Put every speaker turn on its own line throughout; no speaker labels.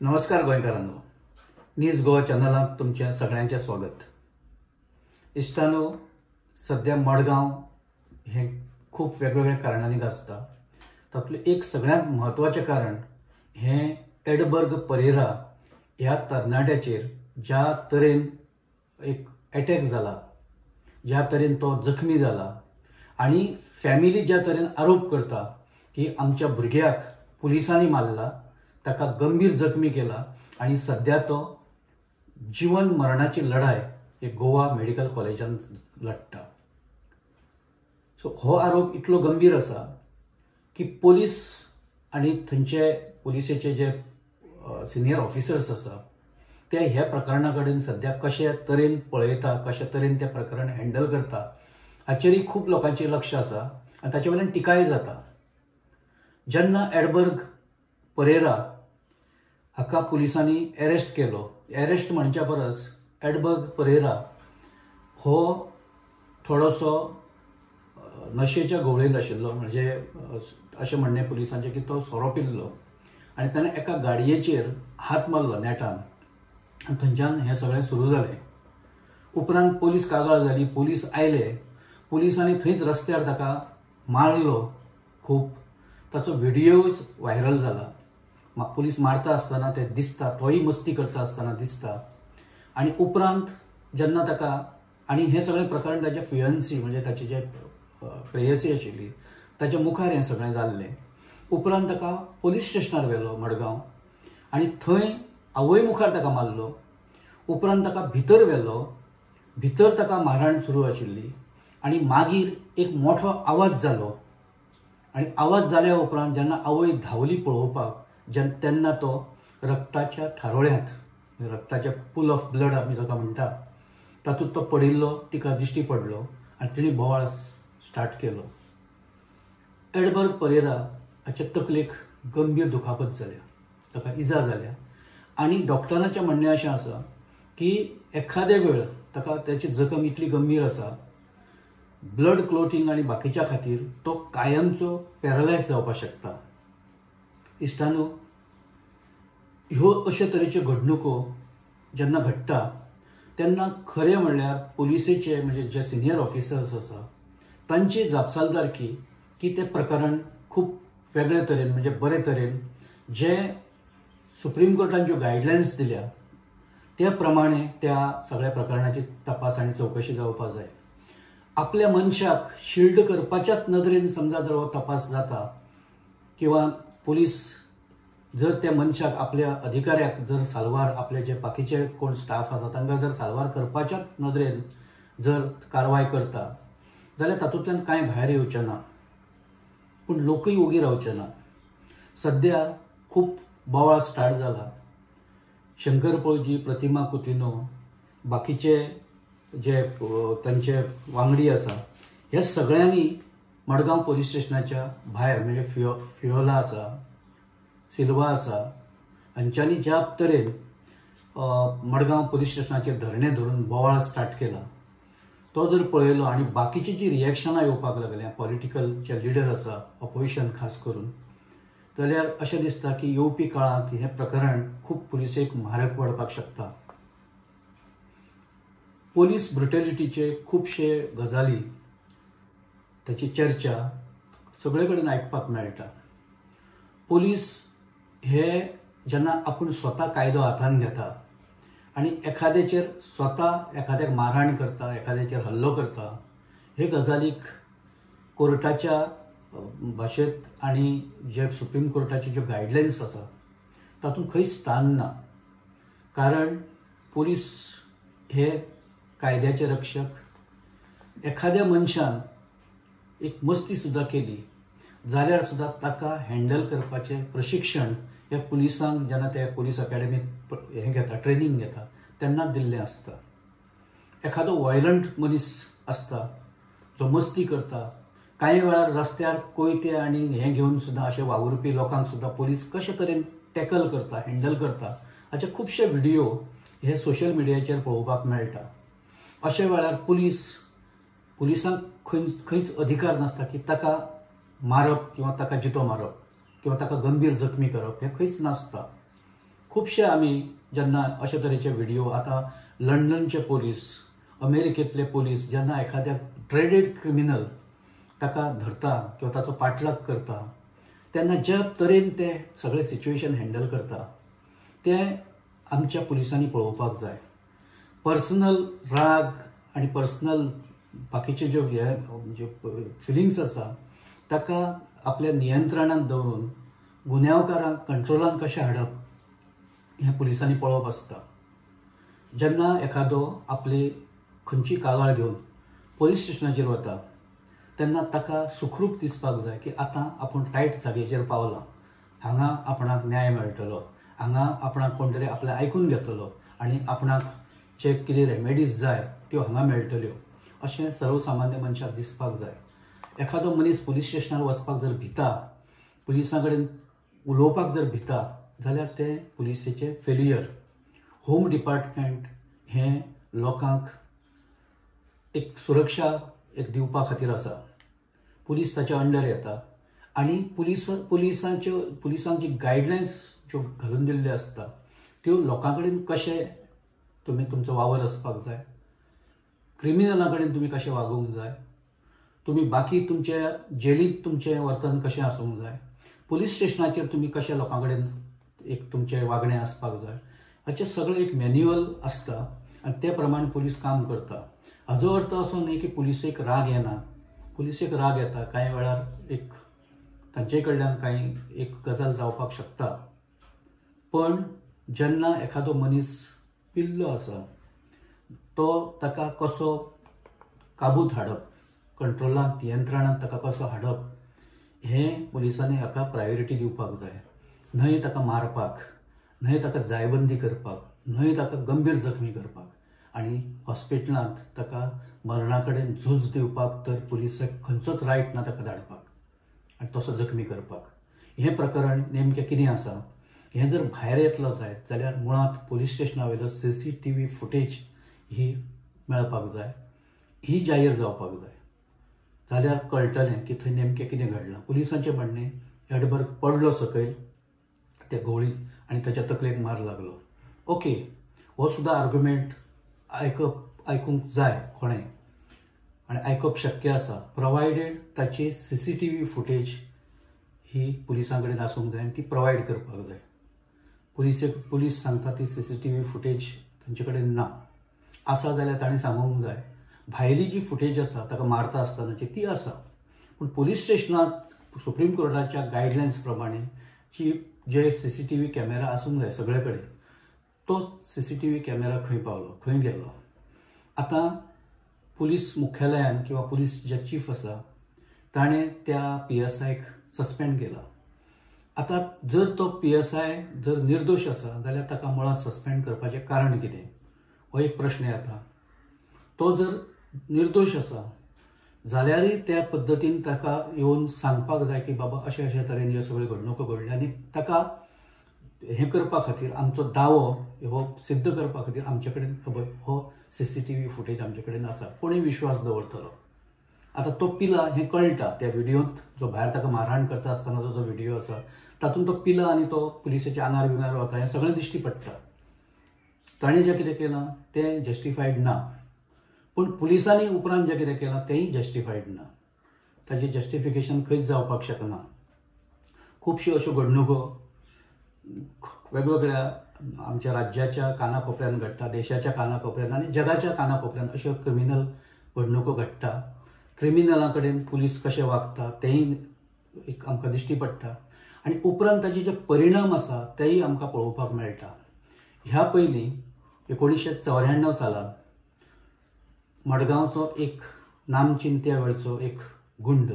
नमस्कार गोंयकारांनो, न्यूज गोवा चॅनलात तुमच्या सगळ्यांचे स्वागत। इश्टानो, सध्या मडगांव हे खूप वेगवेगळ्या कारणांनी गाजता। तातूंतलें एक सगळ्यांत महत्वाचें कारण हे एडबर्ग परेरा ह्या तरणाट्याचेर ज्या तरेन एक अटॅक जाला, ज्या तरेन तो जखमी जाला आणि फॅमिली ज्या तरेन आरोप करता की आमच्या भुरग्याक पुलिसांनी मारला, ताका गंभीर जखमी केला आणि सध्या तो जीवन मरणाची लढाई एक गोवा मेडिकल कॉलेजान लढटा। सो हो आरोप इतलो गंभीर आसा की पोलीस आणि थंयचे पुलिसेचे जे सिनियर ऑफिसर्स आसा ते ह्या प्रकरणा कडेन सध्या कशे तरेन पळयता, कशे तरेन ते प्रकरण हँडल करता हाचेरय खूब लोकांचें लक्ष आसा आनी ताचे वयल्यान टिकाय जाता। जेन्ना एडबर्ग परेरा हाका पुलिसांनी अरेस्ट केलो, अरेस्ट म्हणच्या परस एडबर्ग परेरा हो थोडोसो नशेच्या घोळयेंत आशिल्लो, म्हणजे अशें म्हणणें पुलिसांचें की तो सोरो पिल्लो आनी ताणें एका गाडयेचेर हात मारलो नेटान आनी थंयच्यान हें सगळें सुरू जालें। उपरांत पोलीस कागाळ जाली, पोलीस आयले, पुलिसांनी थंयच रस्त्यार ताका मारलो खूब। ताचो व्हिडियो व्हायरल जाला। पुलीस मारता आसतना ते दिसता, तोय मस्ती करता आसतना दिसता। आणि उपरांत जेन्ना ताका आणि हे सगळें प्रकरण ताच्या फियन्सी म्हणजे ताची जे प्रेयसी आशिल्ली ताच्या मुखार हें सगळें जाल्लें। उपरांत ताका पोलीस स्टेशनार व्हेलो मडगांव आनी थंय आवय मुखार ताका मारलो। उपरांत ताका भितर व्हेलो, भितर ताका मारहाण सुरू आशिल्ली आनी मागीर एक मोठो आवाज जालो आनी आवाज जाल्या उपरांत जेन्ना आवय धांवली पळोवपाक तेन्ना तो रक्ताच्या थारोळ्यांत, रक्ताचे पूल ऑफ ब्लड आमी जाका म्हणटा तातूंत तो पडिल्लो तिका दिश्टी पडलो आनी तिणें बोवाळ स्टार्ट केलो। एडबर्ग परेरा हाचे तकलेक गंभीर दुखापत जाल्या, ताका इजा जाल्या आनी डॉक्टरांचें म्हणणें अशें आसा की एखादे वेळ ताका त्याची जखम इतली गंभीर आसा, ब्लड क्लोटिंग आनी बाकीच्या खातीर तो कायमचो पॅरलायज जावपाक शकता। इश्टानो, ह्यो अशे तरेच्यो घडणुको जेन्ना घडटा तेन्ना खरें म्हणल्यार पुलिसेचे म्हणजे जे सिनियर ऑफिसर्स आसा तांची जापसालदारकी की ते प्रकरण खूब वेगळे तरेन म्हणजे बरे तरेन जे सुप्रीम कोर्टान ज्यो गायडलायन्स दिल्या त्या प्रमाणे त्या सगळ्या प्रकरणाची तपास आनी चवकशी जावपाक जाय। आपल्या मनशाक शिल्ड करपाच्याच नदरेन समजा जर हो तपास जाता किंवा पुलीस जर त्या मनशाक आपल्या अधिकाऱ्याक जर साल्वार आपले जे बाकीचे कोण स्टाफ आसा तांकां जर साल्वार करपाच्याच नदरेन जर कारवाय करता जाल्यार तातूंतल्यान कांय भायर येवचें ना, पूण लोकूय ओगी रावचे ना। सध्या खूब बोवाळ स्टार्ट जाला। शंकर पळजी, प्रतिमा कुतिनो, बाकीचे जे तांचे वांगडी आसा ह्या सगळ्यांनी मडगांव पोलीस स्टेशनाच्या भायर म्हणजे फियोला आसा, सिल्वा आसा हांच्यांनी ज्या तरेन मडगांव पोलीस स्टेशनाचेर धरणे धरून बोवाळ स्टार्ट केला तो जर पळयलो आनी बाकीची जी रिएक्शनां येवपाक लागल्या पॉलिटिकल जे लिडर आसा ऑपोजिशन खास करून, जाल्यार अशें दिसता की येवपी काळांत हें प्रकरण खूब पुलिसेक म्हारग पडपाक शकता। पोलीस ब्रुटॅलिटीचे खुबशे गजाली ताची चर्चा सगळे कडेन आयकपाक मेळटा। पोलीस हे जेन्ना आपूण स्वता कायदो हातान घेता आनी एखाद्याचेर स्वता एखाद्याक मारहाण करता, एखाद्याचेर हल्लो करता, हे गजालीक कोर्टाच्या भाशेंत आनी जे सुप्रीम कोर्टाचे ज्यो गायडलायन्स आसा तातूंत खंयच स्थान ना। कारण पुलीस हे कायद्याचे रक्षक। एखाद्या मनशान एक मस्ती सुद्दां केली जाल्यार सुद्दां ताका हँडल करपाचें प्रशिक्षण ह्या पुलिसांक जेन्ना ते पुलीस अकॅडमीत हें घेता, ट्रेनिंग घेता तेन्ना दिल्लें आसता। एखादो वायलंट मनीस आसता जो मस्ती करता, कांय वेळार रस्त्यार कोयते आनी हें घेवन सुद्दां अशे वावुरपी लोकांक सुद्दां पुलीस कशे तरेन टॅकल करता, हँडल करता हाचे खुबशे व्हिडियो हे सोशल मिडियाचेर पळोवपाक मेळटा। अशे वेळार पुलिसांक खंयच अधिकार नासता की ताका मारप किंवा ताका जितो मारप किंवा ताका गंभीर जखमी करप हें खंयच नासता। खुबशे आमी जेन्ना अशे तरेचे व्हिडिओ आतां लंडनचे पोलीस, अमेरिकेंतले पोलीस जेन्ना एखाद्या ट्रेडेड क्रिमिनल ताका धरता किंवा ताचो पाठलाग करता तेन्ना ज्या तरेन ते सगळे सिच्युएशन हँडल करता तें आमच्या पुलिसांनी पळोवपाक जाय. पर्सनल राग आनी पर्सनल बाकीचे जे फिलिंग्स आसा ताका आपल्या नियंत्रणांत दवरून गुन्यांवकारांक कंट्रोलान कशें हाडप हें पुलिसांनी पळोवप आसता. जेन्ना एखादो आपली खंयची कागाळ घेवन पुलीस स्टेशनाचेर वता तेन्ना ताका सुखरूप दिसपाक जाय की आतां आपूण रायट जागेचेर पावला, हांगा आपणाक न्याय मेळटलो, हांगा आपणाक कोण तरी आपलें आयकून घेतलो आनी आपणाक जे कितें रेमेडीज जाय त्यो हांगा मेळटल्यो अशें सर्वसामान्य मनशाक दिसपाक जाय. एखादो मनीस पुलीस स्टेशनार वचपाक जर भिता, पुलिसां कडेन उलोवपाक जर भिता जाल्यार तें पुलिसेचें फेल्युअर. होम डिपार्टमेंट हें लोकांक एक सुरक्षा दिवपा खातीर आसा. पुलीस ताच्या अंडर येता आनी पुलिसांक जी गायडलायन्स ज्यो घालून दिल्ल्यो आसता त्यो लोकां कडेन कशें तुमी तुमचो वावर आसपाक जाय, क्रिमिनलां कडेन तुमी कशें वागूंक जाय, तुमी बाकी तुमच्या जेलींत तुमचें वर्तन कशें आसूंक जाय, पुलीस स्टेशनाचेर तुमी कशें लोकां कडेन एक तुमचें वागणें आसपाक जाय, हाचें सगळें एक मॅन्युअल आसता आनी ते प्रमाणे पुलीस काम करता. हाचो अर्थ असो न्ही की पुलिसेक राग येना. पुलिसेक राग येता, कांय वेळार एक तांचे कडल्यान कांय एक गजाल जावपाक शकता. पण जेन्ना एखादो मनीस पिल्लो आसा ताका कसो काबूत हाडप, कंट्रोलांत नियंत्रणांत ताका कसो हाडप हें पुलिसांनी हाका प्रायोरिटी दिवपाक जाय. न्हय ताका मारपाक, न्हय ताका जायबंदी करपाक, न्हय ताका गंभीर जखमी करपाक आनी हॉस्पिटलांत ताका मरणा कडेन झूज दिवपाक तर पुलिसाक खंयचोच रायट ना ताका धाडपाक आनी तसो जखमी करपाक. हें प्रकरण नेमकें कितें आसा हें जर भायर येतलो जायत जाल्यार मुळांत पुलीस स्टेशना वयलो CCTV फुटेज ही मेळपाक जाय, ही जाहीर जावपाक जाय. जाल्यार कळटलें की थंय नेमकें कितें घडलां. पुलिसांचें म्हणणें एडबर्ग पडलो सकयल ते गोळी आनी ताच्या तकलेक मार लागलो. ओके, हो सुद्दां आर्ग्युमेंट आयकूंक जाय कोणें आनी आयकप शक्य आसा, प्रोवायडेड ताची CCTV फुटेज ही पुलिसां कडेन आसूंक जाय आनी ती प्रोवायड करपाक जाय. पुलीस सांगता ती CCTV फुटेज तांचे कडेन ना. आसा जाल्यार ताणें सांगूंक जाय. भायली जी फुटेज आसा ताका मारता आसतनाची ती आसा, पूण पुलीस स्टेशनांत सुप्रीम कोर्टाच्या गायडलायन्स प्रमाणे जे CCTV कॅमेरा आसूंक जाय सगळे कडेन, तो CCTV कॅमेरा खंय पावलो, खंय गेलो. आतां पुलीस मुख्यालयान किंवा पुलीस जे चीफ आसा ताणें त्या PSIक सस्पेंड केला. आतां जर तो PSI जर निर्दोश आसा जाल्यार ताका मुळात सस्पेंड करपाचें कारण कितें हो एक प्रश्न येता. तो जर निर्दोश आसा जाल्यारय त्या पद्दतीन ताका येवन सांगपाक जाय की बाबा अशे अशे तरेन ह्यो सगळ्यो घडणुको घडल्यो आनी ताका हें करपा खातीर आमचो दावो हो सिद्ध करपा खातीर आमचे कडेन हो CCTV फुटेज आमचे कडेन आसा. कोणूय विश्वास दवरतलो. आतां तो पिला हें कळटा त्या व्हिडिओंत, जो भायर ताका मारहाण करता आसतनाचो जो व्हिडिओ आसा तातूंत तो पिला आनी तो पुलिसाच्या आंगार बिंगार वता हें सगळें दिश्टी पडटा. ताणें जें कितें केलां तें जस्टिफायड ना, पूण पुलिसांनी उपरांत जें कितें केलां तेंय जस्टिफायड ना. ताचें जस्टिफिकेशन खंयच जावपाक शकना. खुबश्यो अश्यो घडणुको वेगवेगळ्या आमच्या राज्याच्या कानाकोपऱ्यान घडटा, देशाच्या कानाकोपऱ्यान आनी जगाच्या कानाकोपऱ्यान अश्यो क्रिमिनल घडणुको घडटा. क्रिमिनलां कडेन पुलीस कशें वागता तेंय एक आमकां दिश्टी पडटा आनी उपरांत ताचे जे परिणाम आसा तेय आमकां पळोवपाक मेळटा. ह्या पयलीं 1994 सालांत मडगांवचो एक नामचिंत्या वेळचो एक गुंड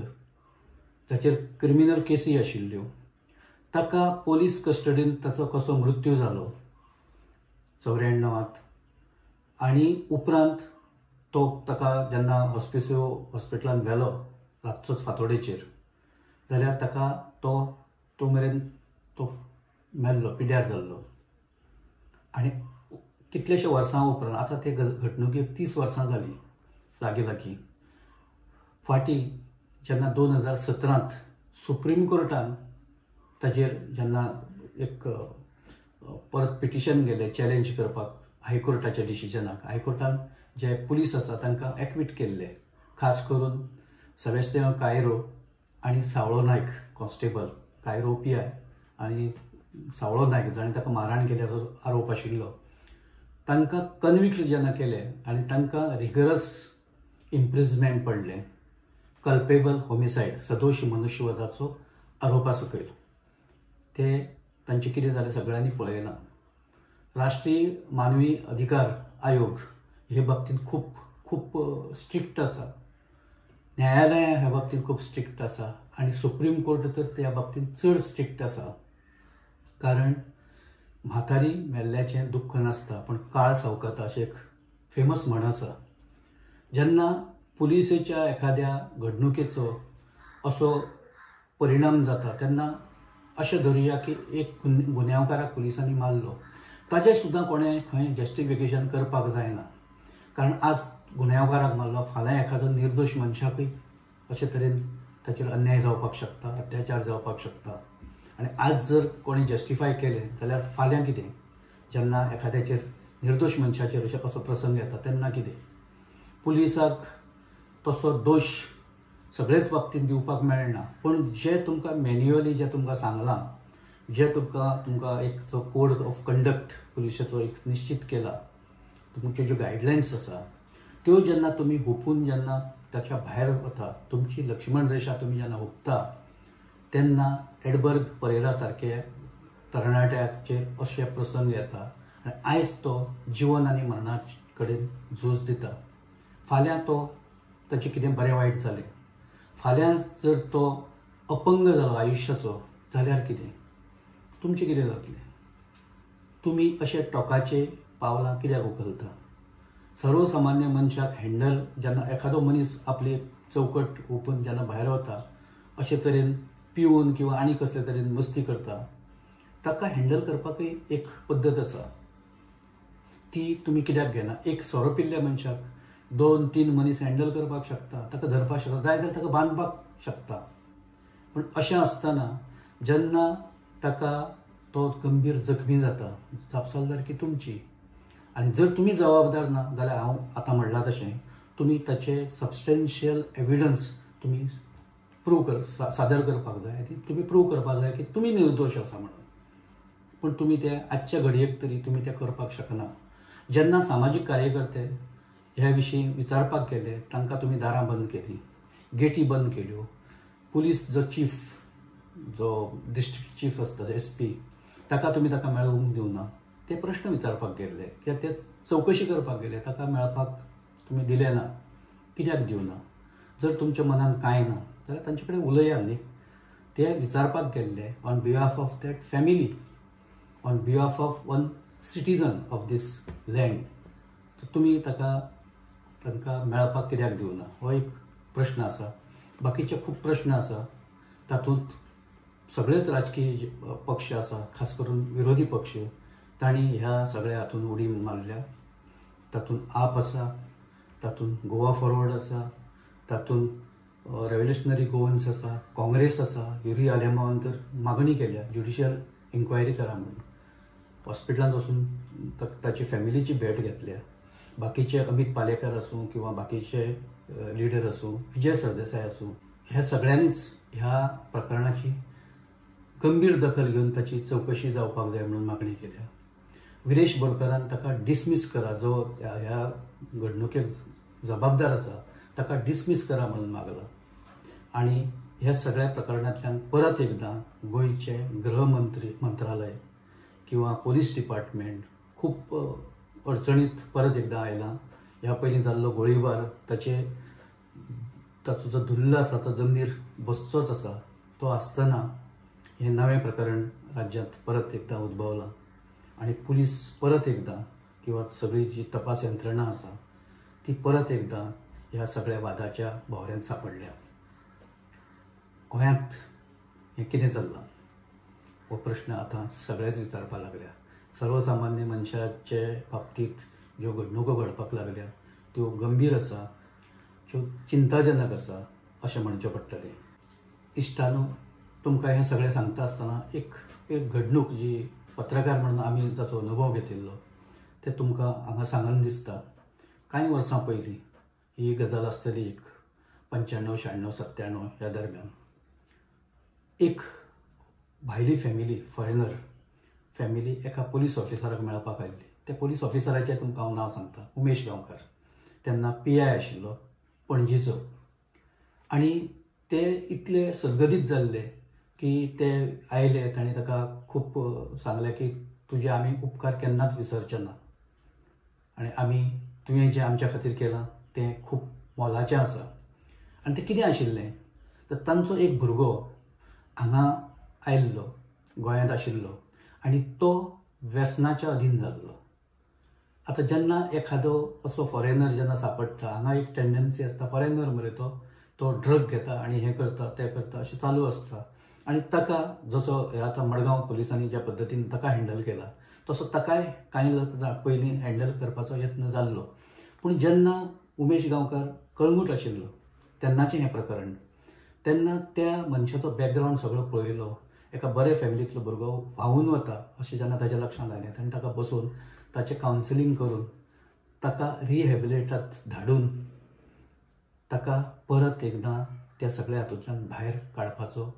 जाचेर क्रिमिनल केसी आशिल्ल्यो ताका पोलीस कस्टडीन ताचो कसो मृत्यू जालो 94त आनी उपरांत ताका जेन्ना हॉस्पिटलांत व्हेलो रातचोच फांतोडेचेर जाल्यार ताका तो मेरेन तो मेल्लो, पिड्ड्यार जाल्लो. आनी कितलेशे वर्सां उपरांत आतां ते घडणुकेक 30 वर्सां जालीं लागीं. फाटीं जेन्ना 2017त सुप्रीम कोर्टान ताचेर जेन्ना एक परत पिटिशन गेले चॅलेंज करपाक हायकोर्टाच्या डिसिजनाक. हायकोर्टान जे पुलीस आसा तांकां एक्वीट केल्ले, खास करून सेबेस्टियन कायरो आनी सावळो नायक कॉन्स्टेबल, कायरो PI आनी सावळो नायक जाणें ताका मारहाण केल्याचो आरोप आशिल्लो, तांकां कन्विक्ट जेन्ना केले आनी तांकां रिगरस इम्प्रिजमेंट पडले कल्पेबल होमिसायड, सदोश मनुष्यवधाचो आरोपा सकयल. ते तांचे कितें जालें सगळ्यांनी पळयलां. राष्ट्रीय मानवी अधिकार आयोग हे बाबतींत खूब खूब स्ट्रिक्ट आसा. न्यायालयां ह्या बाबतींत खूब स्ट्रिक्ट आसा आनी सुप्रीम कोर्ट तर त्या बाबतींत चड स्ट्रिक्ट आसा. कारण म्हातारी मेल्ल्याचें दुख्ख नासता पण काळ सवकता अशें एक फेमस म्हण आसा. जेन्ना पुलिसेच्या एखाद्या घडणुकेचो असो परिणाम जाता तेन्ना अशें धरुया की एक गुन्यांवकाराक पुलिसांनी मारलो, ताचें सुद्दां कोणें खंय जस्टिफिकेशन करपाक जायना. कारण आज गुन्यांवकाराक मारलो, फाल्यां एखादो निर्दोश मनशाकूय अशे तरेन ताचेर अन्याय जावपाक शकता, अत्याचार जावपाक शकता. आनी आज जर कोणी जस्टिफाय केलें जाल्यार फाल्यां कितें, जेन्ना एखाद्याचेर निर्दोश मनशाचेर असो प्रसंग येता तेन्ना कितें. पुलिसाक तसो दोश सगळेच बाबतींत दिवपाक मेळना. पण जे तुमकां मॅन्युअली जे तुमकां सांगलां, जे तुमकां एक जो कोड ऑफ कंडक्ट पुलिसाचो एक निश्चित केला, तुमच्यो ज्यो गायडलायन्स आसा त्यो जेन्ना तुमी हुपून जेन्ना ताच्या भायर वता, तुमची लक्ष्मण रेखा तुमी जेन्ना हुपता, तेन्ना एडबर्ग परेरा सारके तरणाट्याचेर अशे प्रसंग येता आनी आयज तो जिवन आनी मरणा कडेन झूज दिता. फाल्यां तो ताचें कितें बरें वायट जालें, फाल्यां जर तो अपंग जालो आयुश्याचो जाल्यार कितें, तुमचें कितें जातलें. तुमी अशे टोकाचे पावलां कित्याक उखलता. सर्वसामान्य मनशाक हँडल जेन्ना एखादो मनीस आपली चौकट ओपन जेन्ना भायर वता, अशे तरेन पिवन किंवा आनी कसले तरेन मस्ती करता, ताका हँडल करपाकूय एक पद्दत आसा. ती तुमी कित्याक घेना. एक सोरो पिल्ल्या मनशाक 2-3 मनीस हँडल करपाक शकता, ताका धरपाक शकता, जाय जाल्यार ताका बांदपाक शकता. पण अशें आसतना जेन्ना ताका तो गंभीर जखमी जाता, जापसालदार की तुमची. आनी जर तुमी जबाबदार ना जाल्यार हांव आतां म्हणलां तशें तुमी ताचे सबस्टेन्शियल एविडन्स तुमी सादर करपाक जाय. आनी तुमी प्रूव करपाक जाय की तुमी निर्दोश आसा म्हणून. पूण तुमी ते आजच्या घडयेक तरी तुमी तें करपाक शकना. जेन्ना सामाजीक कार्यकर्ते ह्या विशीं विचारपाक गेले, तांकां तुमी दारां बंद केलीं, गेटी बंद केल्यो. पुलीस जो चीफ, जो डिस्ट्रिक्ट चीफ आसता SP, ताका तुमी ताका मेळूंक दिवना. ते प्रश्न विचारपाक गेल्ले कित्याक ते चवकशी करपाक गेले, ताका मेळपाक तुमी दिले ना. कित्याक दिवना. जर तुमच्या मनान कांय ना जाल्यार तांचे कडेन उलया न्ही. ते विचारपाक गेल्ले on behalf of that family, on behalf of one citizen of this land. तुमी तांकां मेळपाक कित्याक दिवना, हो एक प्रश्न आसा. बाकीचे खूब प्रश्न आसा. तातूंत सगळेच राजकीय पक्ष आसा, खास करून विरोधी पक्ष, तांणी ह्या सगळ्या हातूंत उडी मारल्या. तातूंत आप आसा, तातूंत गोवा फॉरवर्ड आसा, तातूंत रेव्होल्युशनरी गोवन्स आसा, काँग्रेस आसा. युरी आलेमावन तर मागणी केल्या ज्युडिशियल इन्क्वायरी करा म्हणून. हॉस्पिटलांत वचून ताची फॅमिलीची भेट घेतल्या. बाकीचे अमित पालेकर आसूं किंवा बाकीचे लिडर आसूं, विजय सरदेसाय आसूं, ह्या सगळ्यांनीच ह्या प्रकरणाची गंभीर दखल घेवन ताची चवकशी जावपाक जाय म्हणून मागणी केल्या. विरेश बोरकारान ताका डिसमीस करा, जो ह्या घडणुकेक जबाबदार आसा ताका डिसमीस करा म्हणून मागला. आनी ह्या सगळ्या प्रकरणांतल्यान परत एकदां गोंयचे मंत्रालय किंवा पोलीस डिपार्टमेंट खूब अडचणीत परत एकदां आयलां. ह्या पयलीं जाल्लो गोळीबार ताचो जो धुल्ल आसा तो जमनीर बसचोच आसा. तो आसतना हें नवें प्रकरण राज्यांत परत एकदां उद्भवलां आनी पुलीस परत एकदां किंवा सगळी जी तपास यंत्रणा आसा ती परत एकदां ह्या सगळ्या वादाच्या भोवऱ्यांत सांपडल्या. गोंयांत हें कितें चल्लां हो प्रश्न आतां सगळेच विचारपाक लागल्या. सर्वसामान्य मनशाचे बाबतींत ज्यो घडणुको घडपाक लागल्या त्यो गंभीर आसा, ज्यो चिंताजनक आसा अशें म्हणचें पडटलें. इश्टानो, तुमकां हें सगळें सांगता आसतना एक घडणूक जी पत्रकार म्हणून आमी जाचो अनुभव घेतिल्लो ते तुमकां हांगा सांगन दिसता. कांय वर्सां पयलीं ही गजाल आसतली 95, 96, 97 ह्या दरम्यान एक भायली फॅमिली, फॉरेनर फॅमिली एका पुलीस ऑफिसराक मेळपाक आयिल्ली. त्या पुलीस ऑफिसराचें तुमकां हांव नांव सांगता, उमेश गांवकार. तेन्ना PI आशिल्लो पणजीचो. आनी ते इतले सदगतीत जाल्ले की ते आयले, तांणी ताका खूब सांगलें की तुजे आमी उपकार केन्नाच विसरचे ना आनी आमी तुवें जें आमच्या खातीर केलां तें खूब मोलाचें आसा. आनी तें कितें आशिल्लें तर तांचो एक भुरगो हांगा आयिल्लो, गोंयांत आशिल्लो आनी तो व्यसनाच्या अधीन जाल्लो. आतां जेन्ना एखादो असो फॉरेनर जेन्ना सांपडटा, हांगा एक टेंडन्सी आसता, फॉरेनर मरे तो ड्रग घेता आनी हें करता तें करता अशें चालू आसता. आनी ताका जसो आतां मडगांव पुलिसांनी ज्या पद्दतीन ताका हँडल केला तसो ताकाय कांय पयलीं हँडल करपाचो यत्न जाल्लो. पूण जेन्ना उमेश गांवकार कळंगूट आशिल्लो तेन्नाचें हें प्रकरण, तेन्ना त्या मनशाचो बॅकग्रावंड सगळो पळयलो. एका बरे फॅमिलींतलो भुरगो व्हांवून वता अशें जेन्ना ताच्या लक्षांत आयलें, ताणें ताका बसून ताचें कावन्सिलींग करून ताका रिहॅबिलिटात धाडून ताका परत एकदां त्या सगळ्या हातूंतल्यान भायर काडपाचो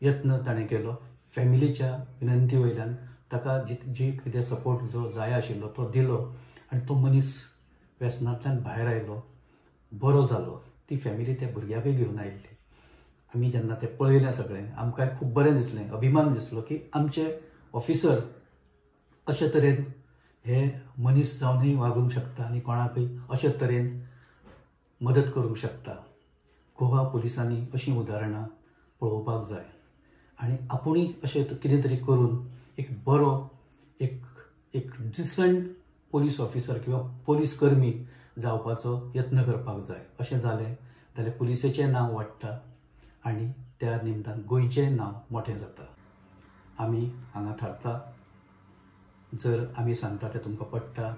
यत्न ताणें केलो. फॅमिलीच्या विनंती वयल्यान ताका जी कितें सपोर्ट जो जाय आशिल्लो तो दिलो आनी तो मनीस व्यसनांतल्यान भायर आयलो, बरो जालो. ती फॅमिली त्या भुरग्याकय घेवन आयिल्ली. आमी जेन्ना तें पळयलें सगळें आमकांय खूब बरें दिसलें, अभिमान दिसलो की आमचे ऑफिसर अशे तरेन हे मनीस जावनय वागूंक शकता आनी कोणाकय अशे तरेन मदत करूंक शकता. गोवा पुलिसांनी अशीं उदाहरणां पळोवपाक जाय आनी आपुणूय अशें कितें तरी करून एक बरो एक डिसंट पुलीस ऑफिसर किंवा पुलीस कर्मी जावपाचो यत्न करपाक जाय. अशें जालें जाल्यार पुलिसेचें नांव वाडटा आनी त्या निमतान गोंयचें नांव मोठें जाता. आमी हांगा थारता. जर आमी सांगता तें तुमकां पडटा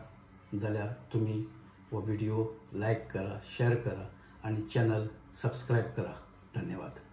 जाल्यार तुमी हो व्हिडिओ लायक करा, शेअर करा आनी चॅनल सबस्क्रायब करा. धन्यवाद.